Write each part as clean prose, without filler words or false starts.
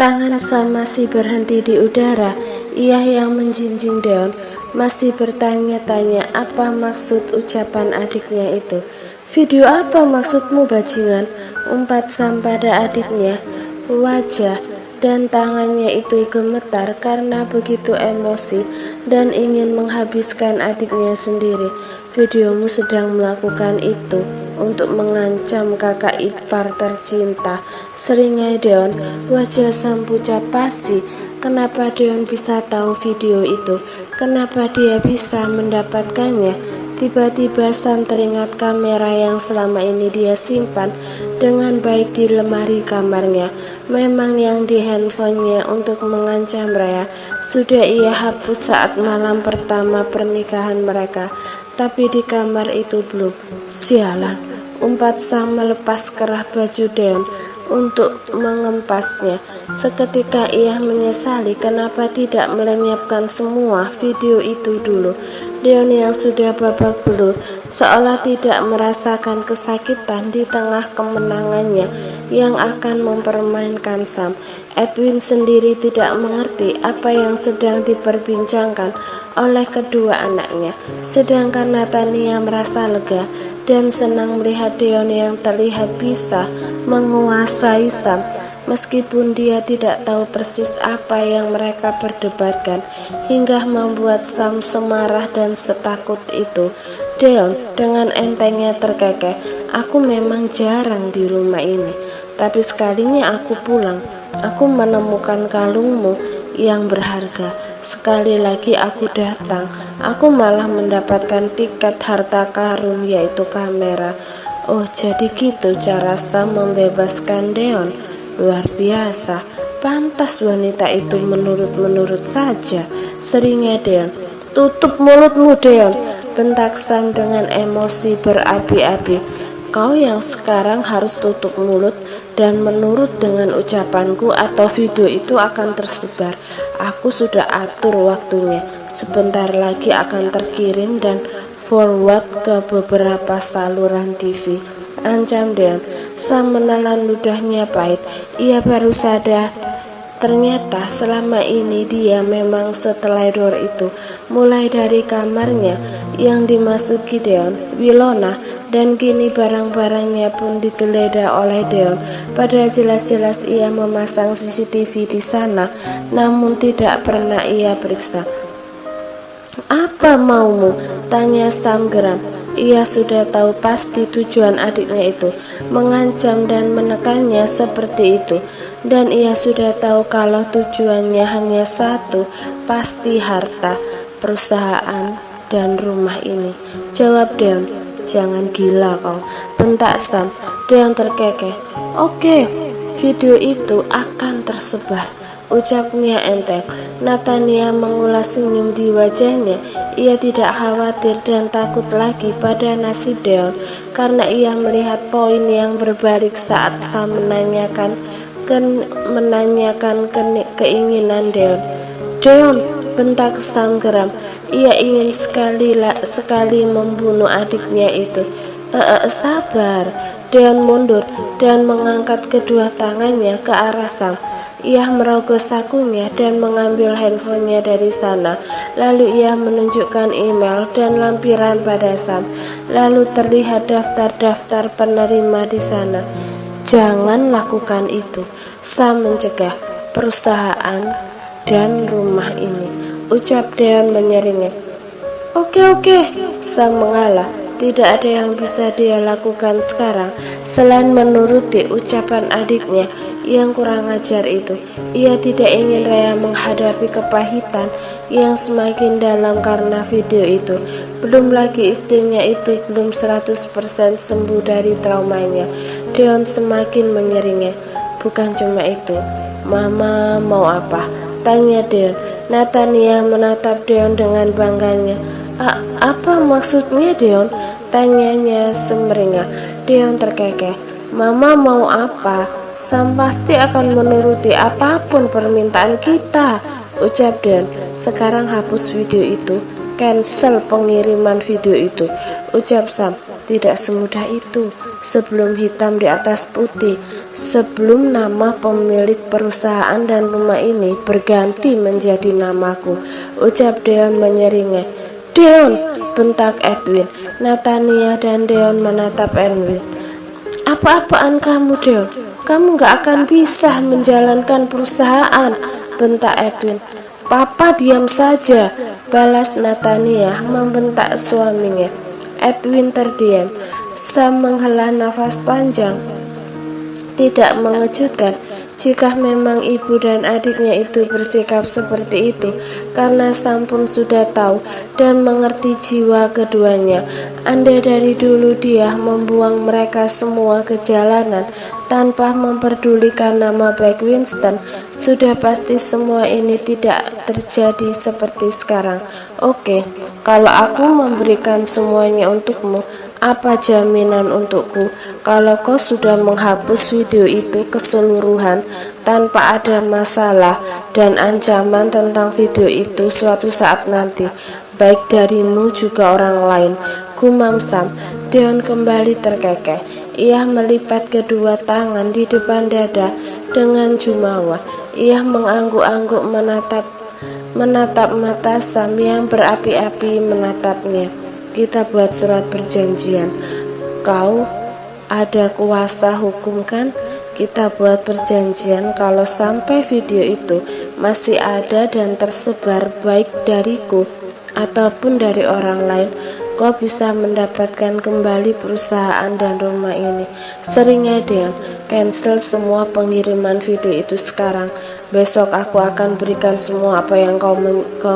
Tangan Sam masih berhenti di udara. Ia yang menjinjing Deon masih bertanya-tanya apa maksud ucapan adiknya itu. Video apa maksudmu bajingan? Umpat Sam pada adiknya. Wajah dan tangannya itu gemetar karena begitu emosi dan ingin menghabiskan adiknya sendiri. Videomu sedang melakukan itu untuk mengancam kakak ipar tercinta, seringai Deon. Wajah Sam pucat pasi. Kenapa Deon bisa tahu video itu? Kenapa dia bisa mendapatkannya? Tiba-tiba Sam teringat kamera yang selama ini dia simpan dengan baik di lemari kamarnya. Memang yang di handphonenya untuk mengancam Raya sudah ia hapus saat malam pertama pernikahan mereka. Tapi di kamar itu belum. Sialan, umpat Sam melepas kerah baju Deon untuk mengempasnya. Seketika ia menyesali kenapa tidak melenyapkan semua video itu dulu. Deon yang sudah babak belur seolah tidak merasakan kesakitan di tengah kemenangannya yang akan mempermainkan Sam. Edwin sendiri tidak mengerti apa yang sedang diperbincangkan oleh kedua anaknya, sedangkan Natania merasa lega dan senang melihat Deon yang terlihat bisa menguasai Sam. Meskipun dia tidak tahu persis apa yang mereka perdebatkan, hingga membuat Sam semarah dan setakut itu. Deon dengan entengnya terkekeh, "Aku memang jarang di rumah ini, tapi sekalinya aku pulang, aku menemukan kalungmu yang berharga. Sekali lagi aku datang, aku malah mendapatkan tiket harta karun, yaitu kamera." Oh, jadi gitu cara Sam membebaskan Deon. Luar biasa, pantas wanita itu menurut saja, seringnya Deon. "Tutup mulutmu, Deon," bentak Sam dengan emosi berapi-api. "Kau yang sekarang harus tutup mulut dan menurut dengan ucapanku atau video itu akan tersebar. Aku sudah atur waktunya, sebentar lagi akan terkirim dan forward ke beberapa saluran TV," ancam Deon. Sam menelan ludahnya pahit. Ia baru sadar ternyata selama ini dia memang seteledor itu. Mulai dari kamarnya yang dimasuki Deon, Wilona, dan kini barang-barangnya pun digeledah oleh Deon. Padahal jelas-jelas ia memasang CCTV di sana, namun tidak pernah ia periksa. "Apa maumu?" tanya Sam geram. Ia sudah tahu pasti tujuan adiknya itu, mengancam dan menekannya seperti itu. Dan ia sudah tahu kalau tujuannya hanya satu, pasti harta, perusahaan, dan rumah ini. "Jawab Deon." "Jangan gila kau," bentak Sam. Deon terkekeh. "Oke, video itu akan tersebar," ucapnya enteng. Natania mengulas senyum di wajahnya. Ia tidak khawatir dan takut lagi pada nasib Deon, karena ia melihat poin yang berbalik saat Sam menanyakan keinginan Deon. "Deon," bentak Sam geram. Ia ingin sekali membunuh adiknya itu. Sabar." Deon mundur dan mengangkat kedua tangannya ke arah Sam. Ia merogoh sakunya dan mengambil handphonenya dari sana. Lalu ia menunjukkan email dan lampiran pada Sam. Lalu terlihat daftar-daftar penerima di sana. "Jangan lakukan itu," Sam mencegah. "Perusahaan dan rumah ini," ucap Deon menyeringai. Oke, Sam mengalah. Tidak ada yang bisa dia lakukan sekarang selain menuruti ucapan adiknya yang kurang ajar itu. Ia tidak ingin Raya menghadapi kepahitan yang semakin dalam karena video itu. Belum lagi istrinya itu belum 100% sembuh dari traumanya. Deon semakin menyeringai. "Bukan cuma itu, Mama mau apa?" tanya Deon. Natania menatap Deon dengan bangganya. Apa maksudnya, Deon?" tanyanya semeringah. Deon terkekeh. "Mama mau apa? Sam pasti akan menuruti apapun permintaan kita," ucap Deon. "Sekarang hapus video itu cancel pengiriman video itu, ucap Sam. Tidak semudah itu. Sebelum hitam di atas putih, sebelum nama pemilik perusahaan dan rumah ini berganti menjadi namaku, ucap Deon menyeringai. Deon, bentak Edwin. Natania dan Deon menatap Edwin. Apa-apaan kamu, Deon? Kamu gak akan bisa menjalankan perusahaan, bentak Edwin. Papa diam saja, balas Natania membentak suaminya. Edwin terdiam. Sam menghela nafas panjang. Tidak mengejutkan jika memang ibu dan adiknya itu bersikap seperti itu, karena Sam pun sudah tahu dan mengerti jiwa keduanya. Andai dari dulu dia membuang mereka semua ke jalanan tanpa memperdulikan nama baik Winston, sudah pasti semua ini tidak terjadi seperti sekarang. Oke, kalau aku memberikan semuanya untukmu, apa jaminan untukku kalau kau sudah menghapus video itu keseluruhan tanpa ada masalah dan ancaman tentang video itu suatu saat nanti, baik darimu juga orang lain, gumam Sam. Deon kembali terkekeh. Ia melipat kedua tangan di depan dada dengan jumawa. Ia mengangguk-angguk menatap mata Sam yang berapi-api menatapnya. Kita buat surat perjanjian. Kau ada kuasa hukum kan? Kita buat perjanjian kalau sampai video itu masih ada dan tersebar baik dariku ataupun dari orang lain, kau bisa mendapatkan kembali perusahaan dan rumah ini. Seringnya Deon, cancel semua pengiriman video itu sekarang. Besok aku akan berikan semua apa yang kau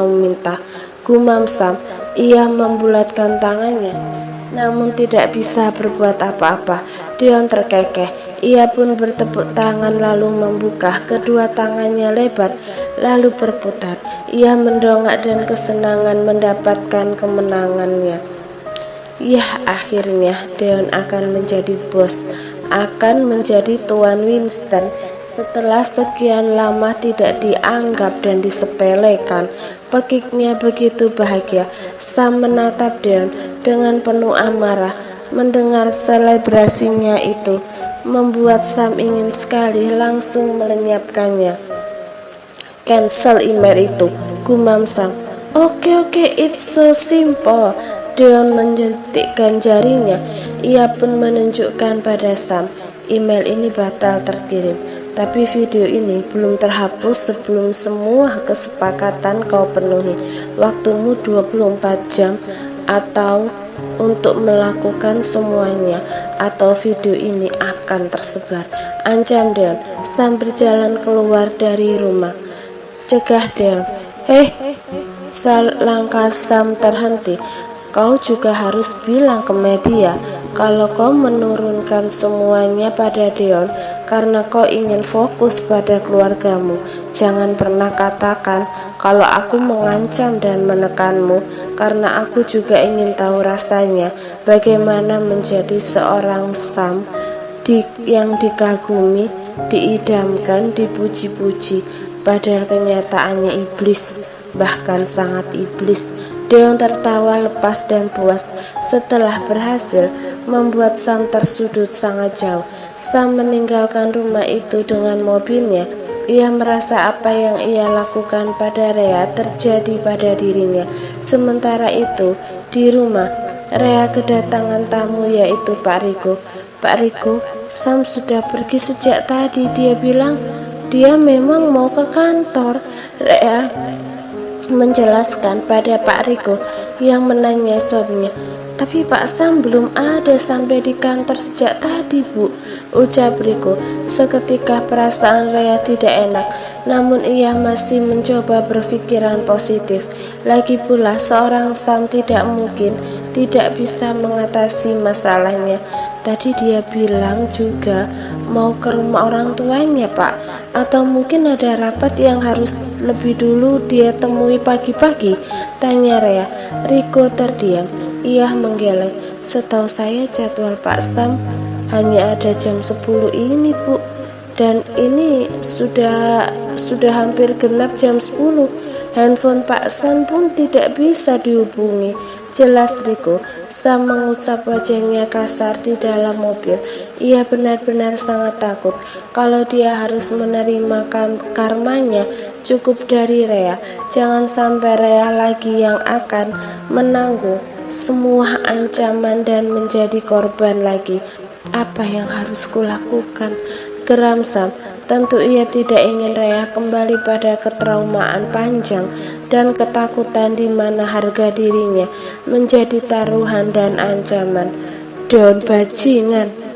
minta, gumam Sam. Ia membulatkan tangannya, namun tidak bisa berbuat apa-apa. Deon terkekeh. Ia pun bertepuk tangan lalu membuka kedua tangannya lebar, lalu berputar. Ia mendongak dan kesenangan mendapatkan kemenangannya. Yah, akhirnya Deon akan menjadi bos, akan menjadi tuan Winston. Setelah sekian lama tidak dianggap dan disepelekan, pekiknya begitu bahagia. Sam menatap Deon dengan penuh amarah. Mendengar selebrasinya itu membuat Sam ingin sekali langsung melenyapkannya. Cancel email itu, gumam Sam. Oke, it's so simple. Deon menjentikkan jarinya. Ia pun menunjukkan pada Sam. Email ini batal terkirim, tapi video ini belum terhapus sebelum semua kesepakatan kau penuhi. Waktumu 24 jam atau untuk melakukan semuanya, atau video ini akan tersebar, ancam Deon. Sam berjalan keluar dari rumah. Cegah Deon. Langkah Sam terhenti. Kau juga harus bilang ke media kalau kau menurunkan semuanya pada Deon karena kau ingin fokus pada keluargamu. Jangan pernah katakan kalau aku mengancam dan menekanmu, karena aku juga ingin tahu rasanya bagaimana menjadi seorang Sam yang dikagumi, diidamkan, dipuji-puji, padahal kenyataannya iblis, bahkan sangat iblis. Deon tertawa lepas dan puas setelah berhasil membuat Sam tersudut sangat jauh. Sam meninggalkan rumah itu dengan mobilnya. Ia merasa apa yang ia lakukan pada Rea terjadi pada dirinya. Sementara itu, di rumah, Rea kedatangan tamu yaitu Pak Riko. Pak Riko, Sam sudah pergi sejak tadi. Dia bilang dia memang mau ke kantor. Rea menjelaskan pada Pak Riko yang menanya suaminya. Tapi Pak Sam belum ada sampai di kantor sejak tadi, Bu, ucap Riko. Seketika perasaan Rea tidak enak, namun ia masih mencoba berpikiran positif. Lagi pula seorang Sam tidak mungkin tidak bisa mengatasi masalahnya. Tadi dia bilang juga mau ke rumah orang tuanya, Pak. Atau mungkin ada rapat yang harus lebih dulu dia temui pagi-pagi, tanya Rea. Riko terdiam. Ia menggeleng. Setahu saya jadwal Pak Sam hanya ada jam 10 ini, Bu. Dan ini sudah hampir genap jam 10. Handphone Pak San pun tidak bisa dihubungi. Jelas Riko, Sam mengusap wajahnya kasar di dalam mobil. Ia benar-benar sangat takut kalau dia harus menerima karmanya cukup dari Rea. Jangan sampai Rea lagi yang akan menanggung semua ancaman dan menjadi korban lagi. Apa yang harus kulakukan? Geram Sam. Tentu ia tidak ingin Rea kembali pada ketraumaan panjang dan ketakutan di mana harga dirinya menjadi taruhan dan ancaman. Daun bajingan.